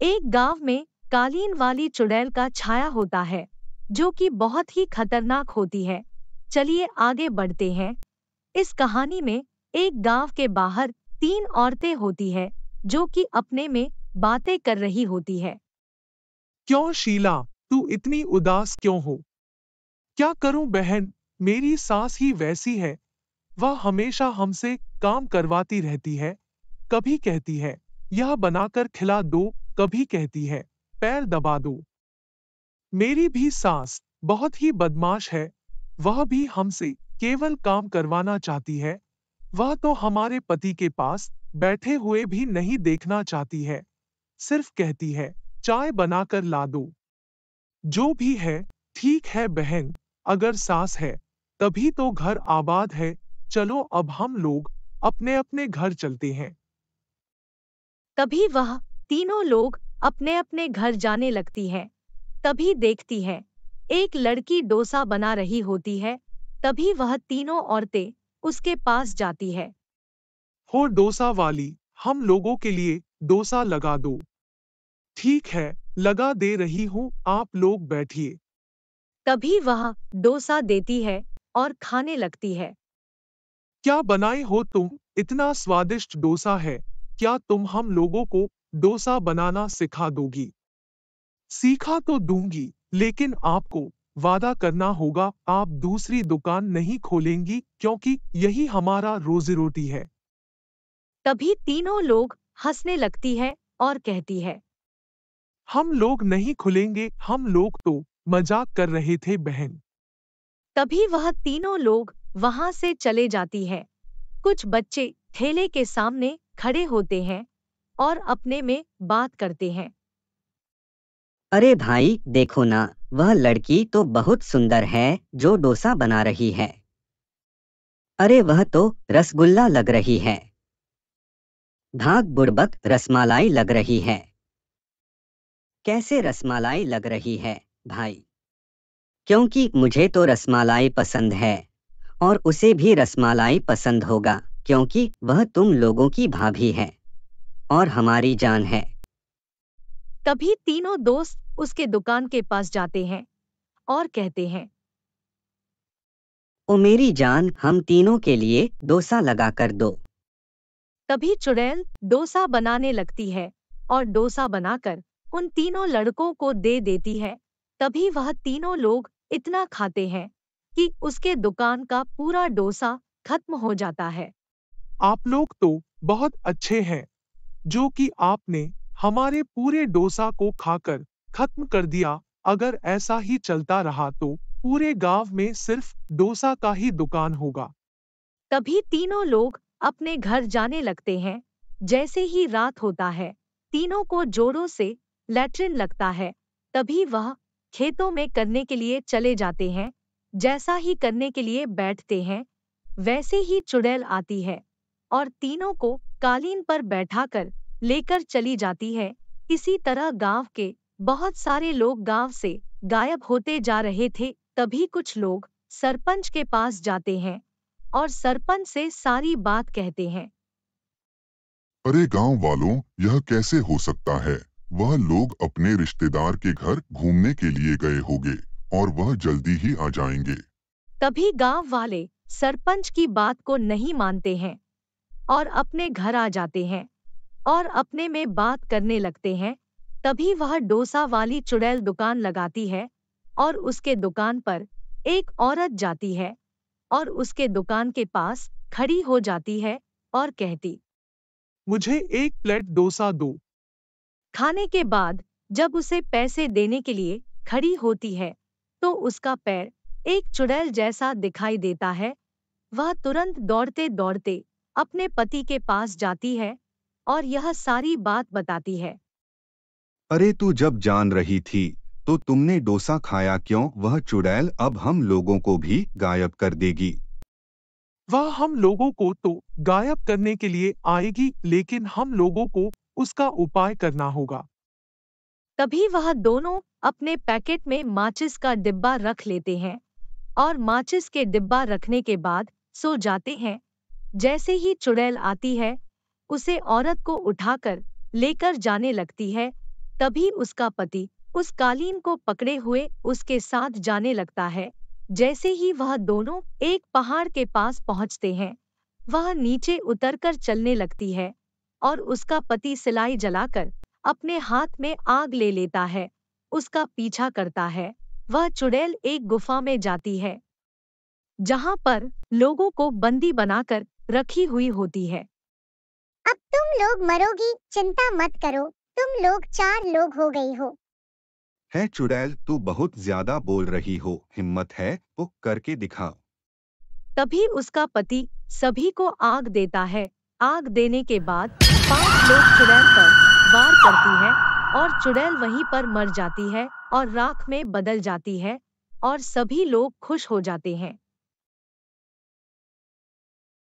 एक गांव में कालीन वाली चुड़ैल का छाया होता है, जो कि बहुत ही खतरनाक होती है। चलिए आगे बढ़ते हैं। इस कहानी में एक गांव के बाहर तीन औरतें होती है, जो कि अपने में बातें कर रही होती है। क्यों शीला, तू इतनी उदास क्यों हो? क्या करूं बहन, मेरी सास ही वैसी है। वह हमेशा हमसे काम करवाती रहती है। कभी कहती है यह बनाकर खिला दो, कभी कहती है पैर दबा दो। मेरी भी सास बहुत ही बदमाश है। वह भी हमसे केवल काम करवाना चाहती है। वह तो हमारे पति के पास बैठे हुए भी नहीं देखना चाहती है। सिर्फ कहती है चाय बनाकर ला दो। जो भी है, ठीक है बहन, अगर सास है तभी तो घर आबाद है। चलो अब हम लोग अपने अपने घर चलते हैं। तभी वह तीनों लोग अपने अपने घर जाने लगती हैं। तभी देखती है एक लड़की डोसा बना रही होती है। तभी वह तीनों औरतें उसके पास जाती है। हो डोसा वाली, हम लोगों के लिए डोसा लगा दो। ठीक है, लगा दे रही हूँ, आप लोग बैठिए। तभी वह डोसा देती है और खाने लगती है। क्या बनाए हो तुम? इतना स्वादिष्ट डोसा है। क्या तुम हम लोगों को डोसा बनाना सिखा दोगी? सीखा तो दूंगी, लेकिन आपको वादा करना होगा आप दूसरी दुकान नहीं खोलेंगी, क्योंकि यही हमारा रोजी रोटी है। तभी तीनों लोग हंसने लगती है और कहती है। हम लोग नहीं खुलेंगे, हम लोग तो मजाक कर रहे थे बहन। तभी वह तीनों लोग वहां से चले जाती है। कुछ बच्चे ठेले के सामने खड़े होते हैं और अपने में बात करते हैं। अरे भाई देखो ना, वह लड़की तो बहुत सुंदर है जो डोसा बना रही है। अरे वह तो रसगुल्ला लग रही है। भाग बुड़बक, रसमलाई लग रही है। कैसे रसमलाई लग रही है भाई? क्योंकि मुझे तो रसमलाई पसंद है और उसे भी रसमलाई पसंद होगा, क्योंकि वह तुम लोगों की भाभी है और हमारी जान है। तभी तीनों दोस्त उसके दुकान के पास जाते हैं और कहते हैं। ओ मेरी जान, हम तीनों के लिए डोसा लगा कर दो। तभी चुड़ैल डोसा बनाने लगती है और डोसा बनाकर उन तीनों लड़कों को दे देती है। तभी वह तीनों लोग इतना खाते हैं कि उसके दुकान का पूरा डोसा खत्म हो जाता है। आप लोग तो बहुत अच्छे हैं, जो कि आपने हमारे पूरे डोसा को खाकर खत्म कर दिया। अगर ऐसा ही चलता रहा तो पूरे गांव में सिर्फ डोसा का ही दुकान होगा। तभी तीनों लोग अपने घर जाने लगते हैं। जैसे ही रात होता है, तीनों को जोरों से लैट्रिन लगता है। तभी वह खेतों में करने के लिए चले जाते हैं। जैसा ही करने के लिए बैठते हैं, वैसे ही चुड़ैल आती है और तीनों को कालीन पर बैठाकर लेकर चली जाती है। इसी तरह गांव के बहुत सारे लोग गांव से गायब होते जा रहे थे। तभी कुछ लोग सरपंच के पास जाते हैं और सरपंच से सारी बात कहते हैं। अरे गांव वालों, यह कैसे हो सकता है? वह लोग अपने रिश्तेदार के घर घूमने के लिए गए होंगे और वह जल्दी ही आ जाएंगे। तभी गांव वाले सरपंच की बात को नहीं मानते हैं और अपने घर आ जाते हैं और अपने में बात करने लगते हैं। तभी वह डोसा वाली चुड़ैल दुकान लगाती है और उसके दुकान पर एक औरत जाती है और उसके दुकान के पास खड़ी हो जाती है और कहती। मुझे एक प्लेट डोसा दो। खाने के बाद जब उसे पैसे देने के लिए खड़ी होती है, तो उसका पैर एक चुड़ैल जैसा दिखाई देता है। वह तुरंत दौड़ते दौड़ते अपने पति के पास जाती है और यह सारी बात बताती है। अरे तू जब जान रही थी तो तुमने डोसा खाया क्यों? वह चुड़ैल अब हम लोगों को भी गायब कर देगी। वह हम लोगों को तो गायब करने के लिए आएगी, लेकिन हम लोगों को उसका उपाय करना होगा। तभी वह दोनों अपने पैकेट में माचिस का डिब्बा रख लेते हैं और माचिस के डिब्बा रखने के बाद सो जाते हैं। जैसे ही चुड़ैल आती है, उसे औरत को उठाकर लेकर जाने लगती है। तभी उसका पति उस कालीन को पकड़े हुए उसके साथ जाने लगता है। जैसे ही वह दोनों एक पहाड़ के पास पहुंचते हैं, वह नीचे उतरकर चलने लगती है और उसका पति सिलाई जलाकर अपने हाथ में आग ले लेता है, उसका पीछा करता है। वह चुड़ैल एक गुफा में जाती है, जहां पर लोगों को बंदी बनाकर रखी हुई होती है। अब तुम लोग मरोगी, चिंता मत करो, तुम लोग 4 लोग हो गई हो। है चुड़ैल, तू बहुत ज्यादा बोल रही हो, हिम्मत है तो करके दिखा। तभी उसका पति सभी को आग देता है। आग देने के बाद 5 लोग चुड़ैल पर वार करती है और चुड़ैल वहीं पर मर जाती है और राख में बदल जाती है और सभी लोग खुश हो जाते हैं।